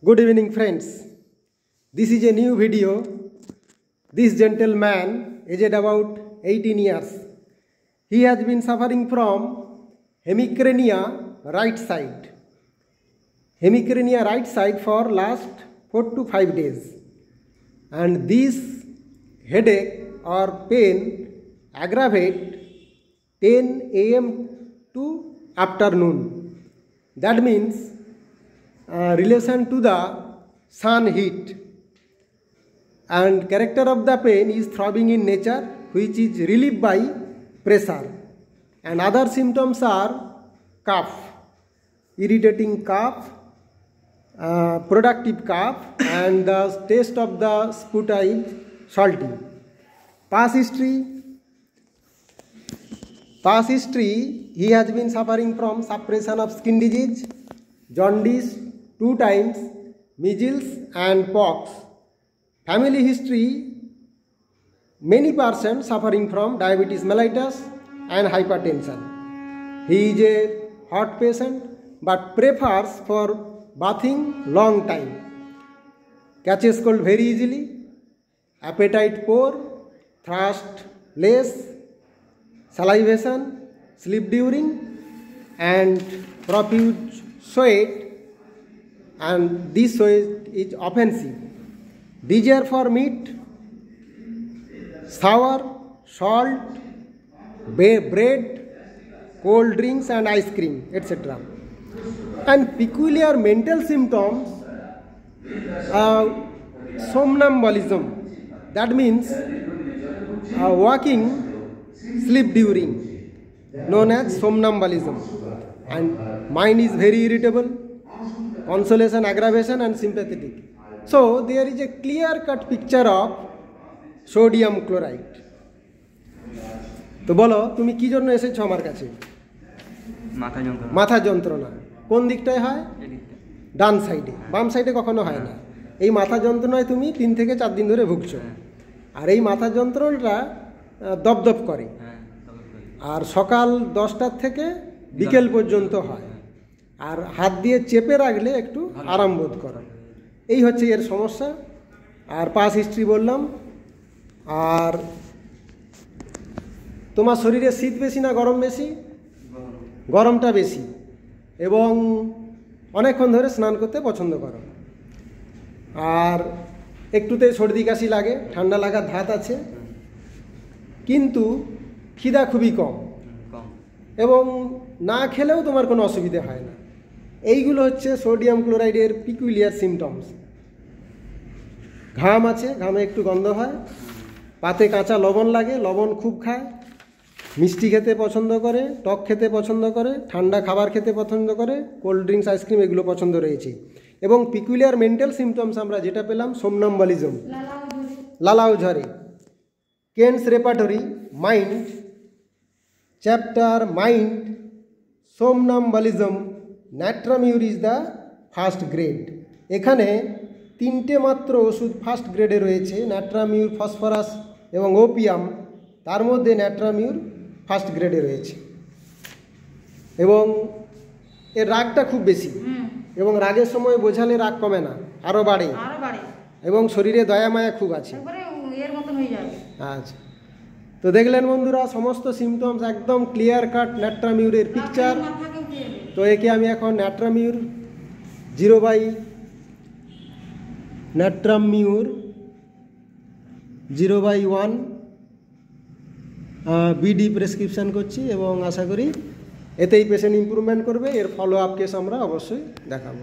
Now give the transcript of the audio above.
Good evening, friends. This is a new video. This gentleman, aged about 18 years, he has been suffering from hemicrania right side. Hemicrania right side for last 4 to 5 days. And this headache or pain aggravate 10 a.m. to afternoon. That means relation to the sun heat, and character of the pain is throbbing in nature, which is relieved by pressure, and other symptoms are cough, irritating cough, productive cough, and the taste of the sputa is salty. Past history, he has been suffering from suppression of skin disease, jaundice 2 times, measles and pox. Family history, many persons suffering from diabetes mellitus and hypertension. He is a heart patient but prefers for bathing long time. Catches cold very easily, appetite poor, thirst less, salivation, sleep during, and profuse sweat, and this sweat is offensive. Desire for meat, sour, salt, bread, cold drinks and ice cream, etc. And peculiar mental symptoms, somnambulism, that means walking, sleep during, known as somnambulism, and mind is very irritable, consolation, aggravation and sympathetic. So there is a clear-cut picture of sodium chloride. তো বলো তুমি কি জন্য এসেছো আমার কাছে? মাথা যন্ত্রণা। কোন দিকটায় হয়? ডান সাইডে, বাম সাইডে কখনো হয় না। এই মাথা যন্ত্রণায় তুমি 3 থেকে 4 দিন ধরে ভুগছো, আর এই মাথা যন্ত্রণাটা দপদপ করে, আর সকাল 10টার থেকে বিকেল পর্যন্ত হয়, আর হাত দিয়ে চেপে রাখলে একটু আরাম বোধ করো। এই হচ্ছে এর সমস্যা। আর পাস হিস্ট্রি বললাম। আর তোমার শরীরে শীত বেশি না গরম বেশি? গরমটা বেশি, এবং অনেকক্ষণ ধরে স্নান করতে পছন্দ করো, আর একটুতে সর্দি কাশি লাগে, ঠান্ডা লাগার ধাত আছে, কিন্তু খিদা খুবই কম, এবং না খেলেও তোমার কোনো অসুবিধা হয় না। এইগুলো হচ্ছে সোডিয়াম ক্লোরাইডের পিকুলিয়ার সিমটমস। ঘাম আছে, ঘামে একটু গন্ধ হয়, পাতে কাঁচা লবণ লাগে, লবণ খুব খায়, মিষ্টি খেতে পছন্দ করে, টক খেতে পছন্দ করে, ঠান্ডা খাবার খেতে পছন্দ করে, কোল্ড ড্রিঙ্কস আইসক্রিম এগুলো পছন্দ রয়েছে। এবং পিকুলিয়ার মেন্টাল সিমটমস আমরা যেটা পেলাম, সোমনাম্বালিজম, লালাও ঝরে, Kent's repertory mind, chapter mind, somnambulism, natrum mur is the first grade. এখানে 3টে মাত্র ওষুধ ফার্স্ট গ্রেডে রয়েছে, ন্যাট্রামিউর, ফসফরাস এবং ওপিয়াম। তার মধ্যে ন্যাট্রামিউর ফার্স্ট গ্রেডে রয়েছে, এবং এর রাগটা খুব বেশি, এবং রাগের সময় বোঝালে রাগ কমে না, আরও বাড়ে, এবং শরীরে দয়া মায়া খুব আছে। আচ্ছা, তো দেখলেন বন্ধুরা, সমস্ত সিমটমস একদম ক্লিয়ার কাট ন্যাট্রামিউরের পিকচার। তো একে আমি এখন ন্যাট্রামিউর 0/1 বিডি প্রেসক্রিপশান করছি, এবং আশা করি এতেই পেশেন্ট ইমপ্রুভমেন্ট করবে। এর ফলো আপ কেস আমরা অবশ্যই দেখাবো।